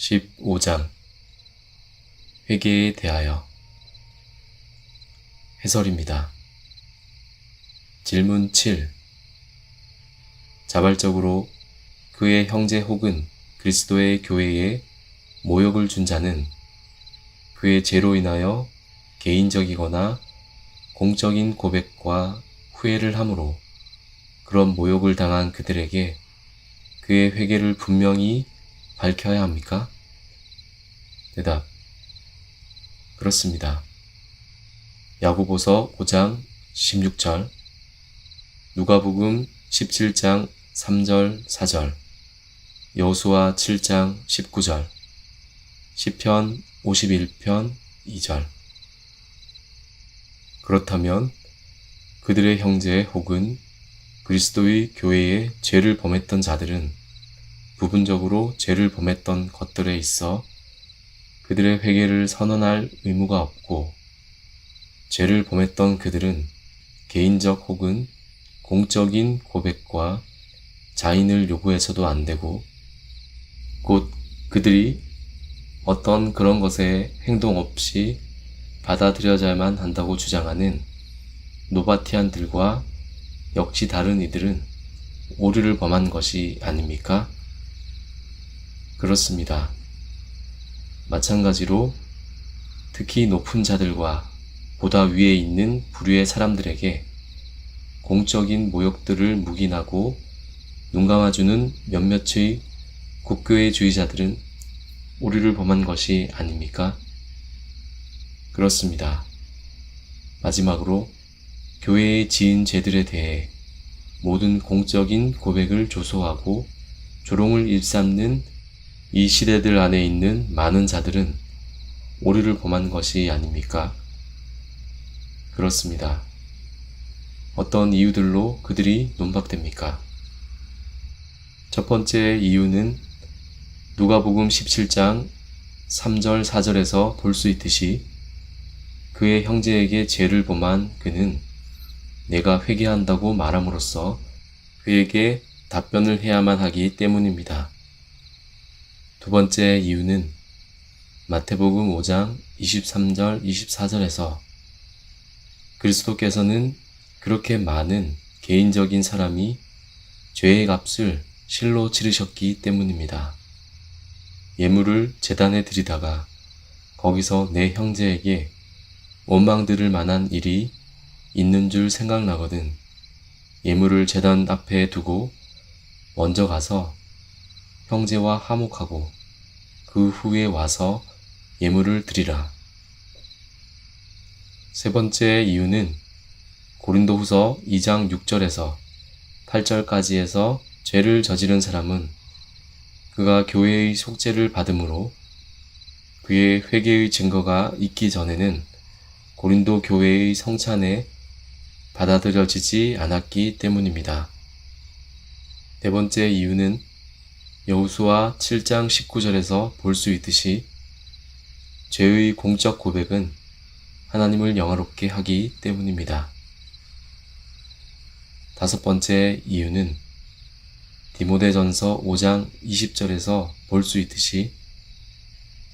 15장 회개에 대하여 해설입니다. 질문 7. 자발적으로 그의 형제 혹은 그리스도의 교회에 모욕을 준 자는 그의 죄로 인하여 개인적이거나 공적인 고백과 후회를 함으로 그런 모욕을 당한 그들에게 그의 회개를 분명히 밝혀야 합니까? 대답: 그렇습니다. 야고보서 5장 16절, 누가복음 17장 3절 4절, 여호수아 7장 19절, 시편 51편 2절. 그렇다면 그들의 형제 혹은 그리스도의 교회에 죄를 범했던 자들은 부분적으로 죄를 범했던 것들에 있어 그들의 회개를 선언할 의무가 없고, 죄를 범했던 그들은 개인적 혹은 공적인 고백과 자인을 요구해서도 안 되고, 곧 그들이 어떤 그런 것에 행동 없이 받아들여야만 한다고 주장하는 노바티안들과 역시 다른 이들은 오류를 범한 것이 아닙니까? 그렇습니다. 마찬가지로 특히 높은 자들과 보다 위에 있는 부류의 사람들에게 공적인 모욕들을 묵인하고 눈감아주는 몇몇의 국교회주의자들은 오류를 범한 것이 아닙니까? 그렇습니다. 마지막으로 교회의 지은 죄들에 대해 모든 공적인 고백을 조소하고 조롱을 일삼는 이 시대들 안에 있는 많은 자들은 오류를 범한 것이 아닙니까? 그렇습니다. 어떤 이유들로 그들이 논박됩니까? 첫 번째 이유는 누가복음 17장 3절 4절에서 볼 수 있듯이 그의 형제에게 죄를 범한 그는 내가 회개한다고 말함으로써 그에게 답변을 해야만 하기 때문입니다. 두 번째 이유는 마태복음 5장 23절 24절에서 그리스도께서는 그렇게 많은 개인적인 사람이 죄의 값을 실로 치르셨기 때문입니다. 예물을 제단에 드리다가 거기서 내 형제에게 원망들을 만한 일이 있는 줄 생각나거든 예물을 제단 앞에 두고 먼저 가서 형제와 화목하고 그 후에 와서 예물을 드리라. 세 번째 이유는 고린도후서 2장 6절에서 8절까지에서 죄를 저지른 사람은 그가 교회의 속죄를 받음으로 그의 회개의 증거가 있기 전에는 고린도 교회의 성찬에 받아들여지지 않았기 때문입니다. 네 번째 이유는 여호수아 7장 19절에서 볼 수 있듯이 죄의 공적 고백은 하나님을 영화롭게 하기 때문입니다. 다섯 번째 이유는 디모데전서 5장 20절에서 볼 수 있듯이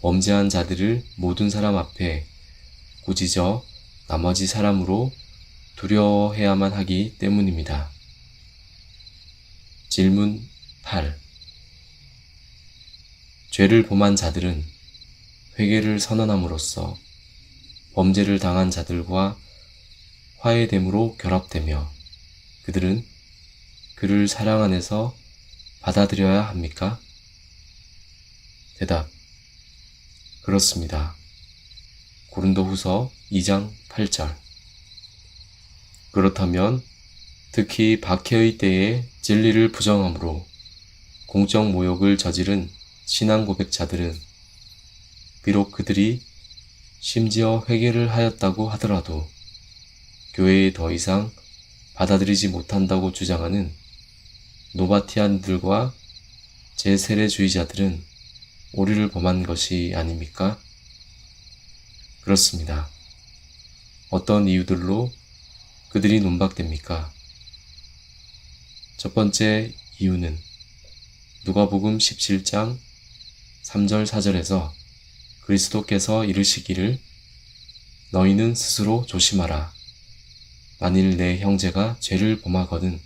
범죄한 자들을 모든 사람 앞에 꾸짖어 나머지 사람으로 두려워해야만 하기 때문입니다. 질문 8. 죄를 범한 자들은 회개를 선언함으로써 범죄를 당한 자들과 화해됨으로 결합되며 그들은 그를 사랑 안에서 받아들여야 합니까? 대답: 그렇습니다. 고린도후서 2장 8절. 그렇다면 특히 박해의 때에 진리를 부정함으로 공적 모욕을 저지른 신앙 고백자들은 비록 그들이 심지어 회개를 하였다고 하더라도 교회에 더 이상 받아들이지 못한다고 주장하는 노바티안들과 제세례주의자들은 오류를 범한 것이 아닙니까? 그렇습니다. 어떤 이유들로 그들이 논박됩니까? 첫 번째 이유는 누가복음 17장 3절 4절에서 그리스도께서 이르시기를 너희는 스스로 조심하라. 만일 내 형제가 죄를 범하거든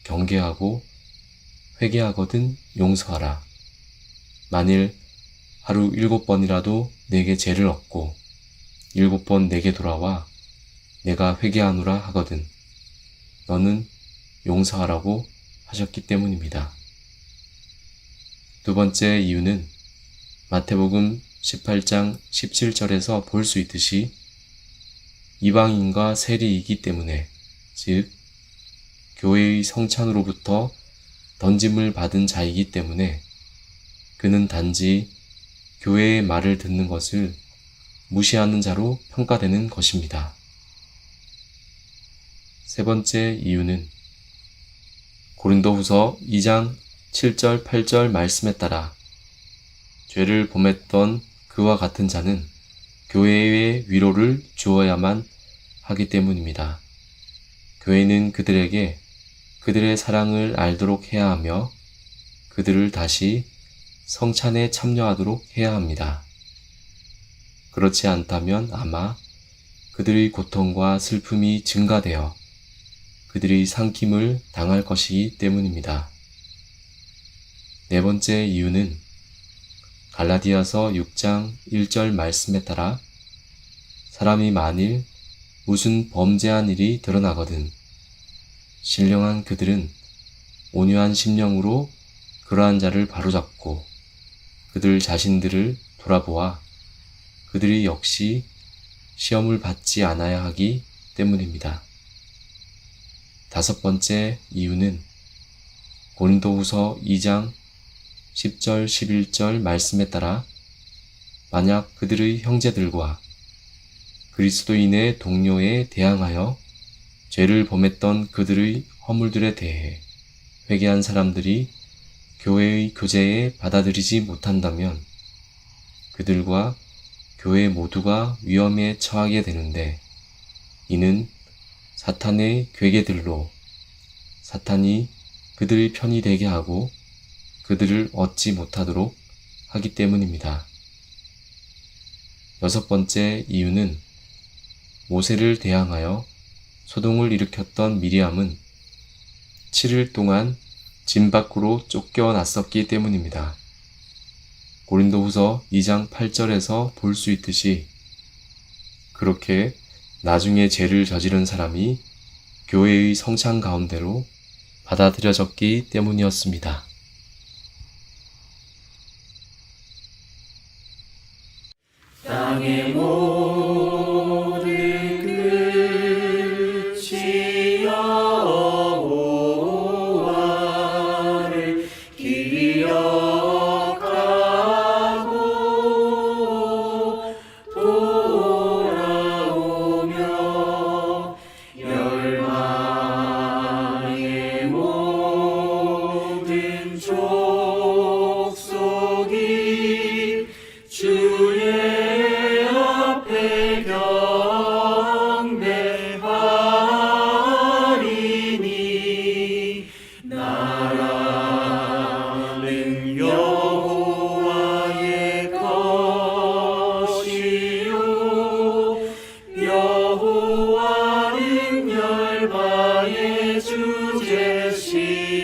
경계하고 회개하거든 용서하라. 만일 하루 7번이라도 내게 죄를 얻고 7번 내게 돌아와 내가 회개하노라 하거든 너는 용서하라고 하셨기 때문입니다. 두 번째 이유는 마태복음 18장 17절에서 볼 수 있듯이 이방인과 세리이기 때문에, 즉 교회의 성찬으로부터 던짐을 받은 자이기 때문에 그는 단지 교회의 말을 듣는 것을 무시하는 자로 평가되는 것입니다. 세 번째 이유는 고린도후서 2장 7절 8절 말씀에 따라 죄를 범했던 그와 같은 자는 교회의 위로를 주어야만 하기 때문입니다. 교회는 그들에게 그들의 사랑을 알도록 해야 하며 그들을 다시 성찬에 참여하도록 해야 합니다. 그렇지 않다면 아마 그들의 고통과 슬픔이 증가되어 그들이 삼킴을 당할 것이기 때문입니다. 네 번째 이유는 갈라디아서 6장 1절 말씀에 따라 사람이 만일 무슨 범죄한 일이 드러나거든 신령한 그들은 온유한 심령으로 그러한 자를 바로잡고 그들 자신들을 돌아보아 그들이 역시 시험을 받지 않아야 하기 때문입니다. 다섯 번째 이유는 고린도후서 2장 10절 11절 말씀에 따라 만약 그들의 형제들과 그리스도인의 동료에 대항하여 죄를 범했던 그들의 허물들에 대해 회개한 사람들이 교회의 교제에 받아들이지 못한다면 그들과 교회 모두가 위험에 처하게 되는데 이는 사탄의 괴계들로 사탄이 그들의 편이 되게 하고 그들을 얻지 못하도록 하기 때문입니다. 여섯 번째 이유는 모세를 대항하여 소동을 일으켰던 미리암은 7일 동안 진 밖으로 쫓겨났었기 때문입니다. 고린도후서 2장 8절에서 볼 수 있듯이 그렇게 나중에 죄를 저지른 사람이 교회의 성찬 가운데로 받아들여졌기 때문이었습니다. 땅의 모든 끝이 여호와를 기억하고 돌아오며 열방의 모든 족속이 주의 경배하리니 나라는 여호와의 것이요 여호와는 열방의 주제시